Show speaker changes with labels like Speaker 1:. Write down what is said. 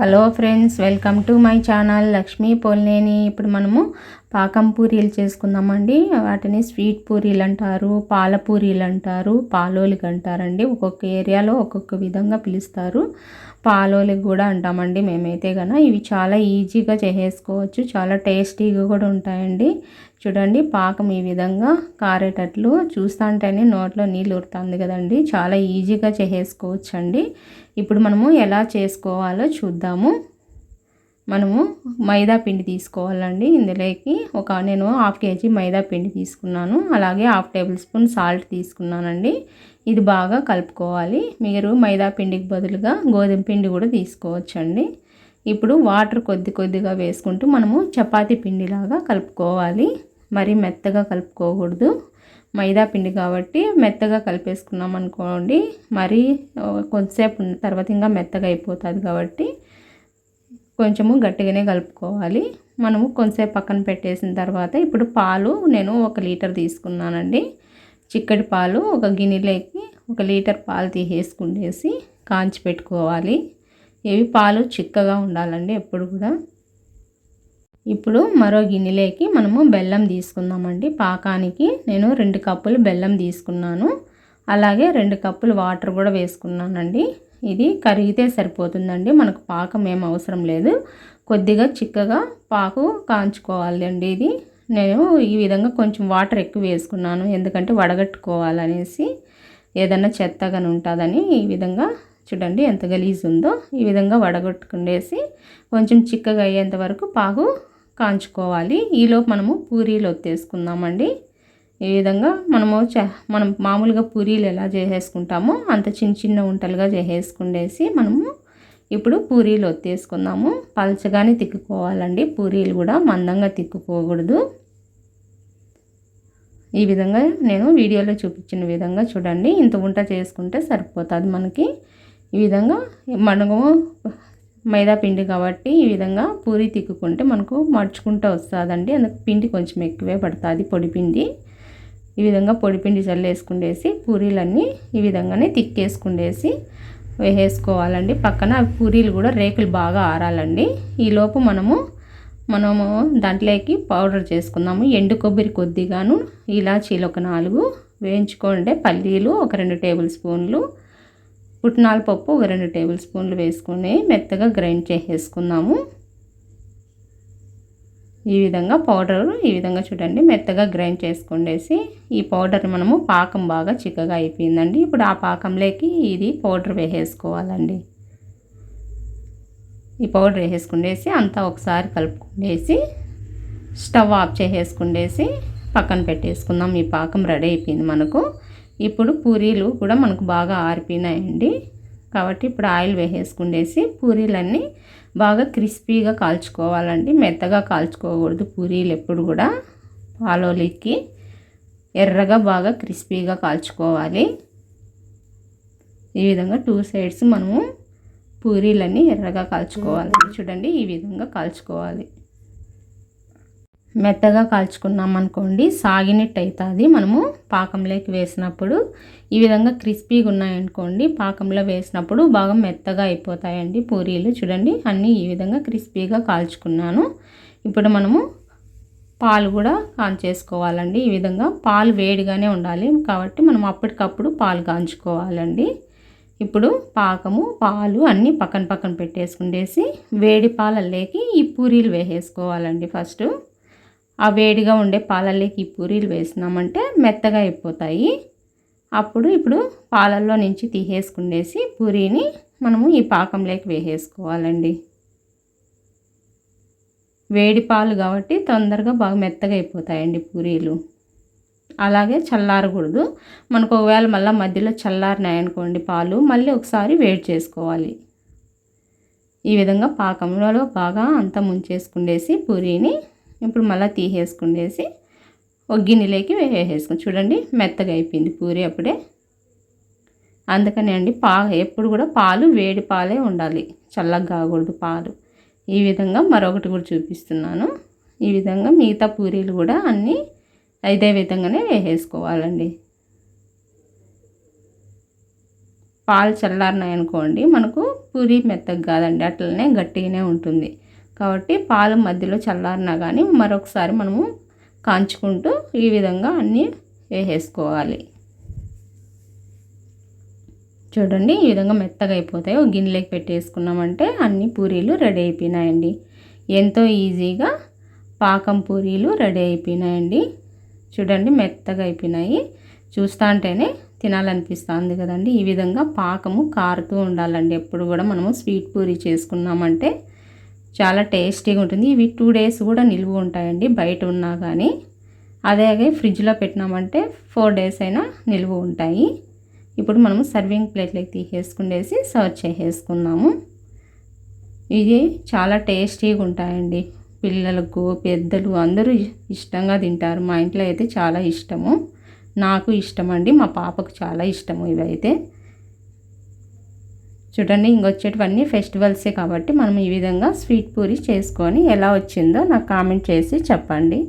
Speaker 1: Hello friends, welcome to my channel Lakshmi Polneni. ఇప్పుడు మనము పాకం పూరీలు చేసుకుందామండి. వాటిని స్వీట్ పూరీలు అంటారు, పాల పూరీలు అంటారు, పాలోలికి అంటారండి. ఒక్కొక్క ఏరియాలో ఒక్కొక్క విధంగా పిలుస్తారు. పాలోలికి కూడా అంటామండి మేమైతే కనుక. ఇవి చాలా ఈజీగా చేసేసుకోవచ్చు, చాలా టేస్టీగా కూడా ఉంటాయండి. చూడండి, పాకం ఈ విధంగా కారేటట్లు చూస్తుంటేనే నోట్లో నీళ్ళు ఊరుతుంది కదండి. చాలా ఈజీగా చేసేసుకోవచ్చు అండి. ఇప్పుడు మనము ఎలా చేసుకోవాలో చూద్దాము. మనము మైదా పిండి తీసుకోవాలండి. ఇందులోకి నేను 1/2 kg మైదా పిండి తీసుకున్నాను. అలాగే 1/2 టేబుల్ స్పూన్ సాల్ట్ తీసుకున్నానండి. ఇది బాగా కలుపుకోవాలి. మీరు మైదా పిండికి బదులుగా గోధుమ పిండి కూడా తీసుకోవచ్చండి. ఇప్పుడు వాటర్ కొద్ది కొద్దిగా వేసుకుంటూ మనము చపాతీ పిండిలాగా కలుపుకోవాలి. మరి మెత్తగా కలుపుకోకూడదు. మైదా పిండి కాబట్టి మెత్తగా కలిపేసుకున్నాం అనుకోండి, మరి కొంతసేపు తర్వాత ఇంకా మెత్తగా అయిపోతుంది. కాబట్టి కొంచెము గట్టిగానే కలుపుకోవాలి. మనము కొంతసేపు పక్కన పెట్టేసిన తర్వాత ఇప్పుడు పాలు నేను 1 లీటర్ తీసుకున్నానండి. చిక్కటి పాలు ఒక గిన్నెలోకి 1 లీటర్ పాలు తీసేసుకునేసి కాంచి పెట్టుకోవాలి. ఇవి పాలు చిక్కగా ఉండాలండి ఎప్పుడు కూడా. ఇప్పుడు మరో గిన్నెలోకి మనము బెల్లం తీసుకుందామండి. పాకానికి నేను 2 కప్పులు బెల్లం తీసుకున్నాను. అలాగే 2 కప్పులు వాటర్ కూడా వేసుకున్నానండి. ఇది కరిగితే సరిపోతుందండి, మనకు పాకం ఏం అవసరం లేదు. కొద్దిగా చిక్కగా పాకు కాంచుకోవాలి అండి. ఇది నేను ఈ విధంగా కొంచెం వాటర్ ఎక్కువ వేసుకున్నాను, ఎందుకంటే వడగట్టుకోవాలనేసి. ఏదైనా చెత్తగా ఉంటుందని ఈ విధంగా. చూడండి ఎంత గలీజ్ ఉందో. ఈ విధంగా వడగట్టుకునేసి కొంచెం చిక్కగా అయ్యేంత వరకు పాకు కాంచుకోవాలి. ఈలోపు మనము పూరీలు ఒత్తేసుకుందామండి. ఈ విధంగా మనం మామూలుగా పూరీలు ఎలా చేసేసుకుంటామో అంత చిన్న చిన్న ఉంటలుగా చేసేసుకునేసి మనము ఇప్పుడు పూరీలు ఒత్తేసుకుందాము. పలచగానే తిక్కుకోవాలండి. పూరీలు కూడా మందంగా తిక్కుకోకూడదు. ఈ విధంగా నేను వీడియోలో చూపించిన విధంగా చూడండి, ఇంత ఉంట చేసుకుంటే సరిపోతుంది మనకి. ఈ విధంగా మనము మైదా పిండి కాబట్టి ఈ విధంగా పూరీ తిక్కుకుంటే మనకు మడుచుకుంటూ వస్తుందండి. అందుకు పిండి కొంచెం ఎక్కువే పడుతుంది, పొడి పిండి. ఈ విధంగా పొడి పిండి చల్లేసుకునేసి పూరీలన్నీ ఈ విధంగానే తిక్కేసుకునేసి వేసేసుకోవాలండి. పక్కన పూరీలు కూడా రేకులు బాగా ఆరాలండి. ఈలోపు మనము దాంట్లోకి పౌడర్ చేసుకుందాము. ఎండు కొబ్బరి కొద్దిగాను, ఇలాచీలు ఒక 4 వేయించుకోండి, పల్లీలు ఒక 2 టేబుల్ స్పూన్లు, పుట్నాల పప్పు ఒక 2 టేబుల్ స్పూన్లు వేసుకొని మెత్తగా గ్రైండ్ చేసేసుకుందాము. ఈ విధంగా పౌడర్ ఈ విధంగా చూడండి మెత్తగా గ్రైండ్ చేసుకునేసి ఈ పౌడర్ మనము పాకం బాగా చిక్కగా అయిపోయిందండి. ఇప్పుడు ఆ పాకంలోకి ఇది పౌడర్ వేసేసుకోవాలండి. ఈ పౌడర్ వేసేసుకునేసి అంతా ఒకసారి కలుపుకునేసి స్టవ్ ఆఫ్ చేసేసుకునేసి పక్కన పెట్టేసుకుందాం. ఈ పాకం రెడీ అయిపోయింది మనకు. ఇప్పుడు పూరీలు కూడా మనకు బాగా ఆరిపోయినాయండి. కాబట్టి ఇప్పుడు ఆయిల్ వేసేసుకునేసి పూరీలన్నీ బాగా క్రిస్పీగా కాల్చుకోవాలండి. మెత్తగా కాల్చుకోకూడదు పూరీలు ఎప్పుడు కూడా. పాలోలికి ఎర్రగా బాగా క్రిస్పీగా కాల్చుకోవాలి. ఈ విధంగా 2 సైడ్స్ మనము పూరీలన్నీ ఎర్రగా కాల్చుకోవాలి. చూడండి ఈ విధంగా కాల్చుకోవాలి. మెత్తగా కాల్చుకున్నాం అనుకోండి సాగినట్టు అవుతుంది. మనము పాకంలోకి వేసినప్పుడు ఈ విధంగా క్రిస్పీగా ఉన్నాయనుకోండి, పాకంలో వేసినప్పుడు బాగా మెత్తగా అయిపోతాయండి పూరీలు. చూడండి అన్నీ ఈ విధంగా క్రిస్పీగా కాల్చుకున్నాను. ఇప్పుడు మనము పాలు కూడా కాంచేసుకోవాలండి. ఈ విధంగా పాలు వేడిగానే ఉండాలి కాబట్టి మనం అప్పటికప్పుడు పాలు కాంచుకోవాలండి. ఇప్పుడు పాలు అన్నీ పక్కన పక్కన పెట్టేసుకునేసి వేడి పాలల్లోకి ఈ పూరీలు వేసేసుకోవాలండి. ఫస్ట్ ఆ వేడిగా ఉండే పాలల్లోకి ఈ పూరీలు వేసినామంటే మెత్తగా అయిపోతాయి. ఇప్పుడు పాలల్లో నుంచి తీసేసుకునేసి పూరీని మనము ఈ పాకంలోకి వేసేసుకోవాలండి. వేడి పాలు కాబట్టి తొందరగా బాగా మెత్తగా అయిపోతాయండి పూరీలు. అలాగే చల్లారకూడదు. మనకు ఒకవేళ మళ్ళీ మధ్యలో చల్లారినాయనుకోండి పాలు, మళ్ళీ ఒకసారి వేడి చేసుకోవాలి. ఈ విధంగా పాకంలో బాగా అంతా ముంచేసుకునేసి పూరీని ఇప్పుడు మళ్ళీ తీసేసుకునేసి ఒక గిన్నెలోకి వేసేసుకుని చూడండి మెత్తగా అయిపోయింది పూరీ అప్పుడే. అందుకని అండి ఎప్పుడు కూడా పాలు వేడి పాలే ఉండాలి, చల్లగా కాకూడదు పాలు. ఈ విధంగా మరొకటి కూడా చూపిస్తున్నాను. ఈ విధంగా మిగతా పూరీలు కూడా అన్నీ ఇదే విధంగానే వేసేసుకోవాలండి. పాలు చల్లారినాయనుకోండి మనకు పూరి మెత్తగా కాదండి, అట్లనే గట్టిగానే ఉంటుంది. కాబట్టి పాలు మధ్యలో చల్లారినా కానీ మరొకసారి మనము కాంచుకుంటూ ఈ విధంగా అన్నీ వేసేసుకోవాలి. చూడండి ఈ విధంగా మెత్తగా అయిపోతాయి. ఒక గిన్నెలోకి పెట్టేసుకున్నామంటే అన్ని పూరీలు రెడీ అయిపోయినాయండి. ఎంతో ఈజీగా పాకం పూరీలు రెడీ అయిపోయినాయండి. చూడండి మెత్తగా అయిపోయినాయి. చూస్తా అంటేనే తినాలనిపిస్తుంది కదండి. ఈ విధంగా పాకము కారుతూ ఉండాలండి. ఎప్పుడు కూడా మనము స్వీట్ పూరీ చేసుకున్నామంటే చాలా టేస్టీగా ఉంటుంది. ఇవి 2 days కూడా నిల్వ ఉంటాయండి బయట ఉన్నా కానీ. అదే ఫ్రిడ్జ్లో పెట్టినామంటే 4 days అయినా నిల్వ ఉంటాయి. ఇప్పుడు మనము సర్వింగ్ ప్లేట్లోకి తీసేసుకునేసి సర్వ్ చేసేసుకున్నాము. ఇది చాలా టేస్టీగా ఉంటాయండి. పిల్లలకు పెద్దలు అందరూ ఇష్టంగా తింటారు. మా ఇంట్లో అయితే చాలా ఇష్టము, నాకు ఇష్టం అండి, మా పాపకు చాలా ఇష్టము ఇవైతే. చూడండి ఇంకొచ్చేటివన్నీ ఫెస్టివల్సే కాబట్టి మనం ఈ విధంగా స్వీట్ పూరి చేసుకొని ఎలా వచ్చిందో నాకు కామెంట్ చేసి చెప్పండి.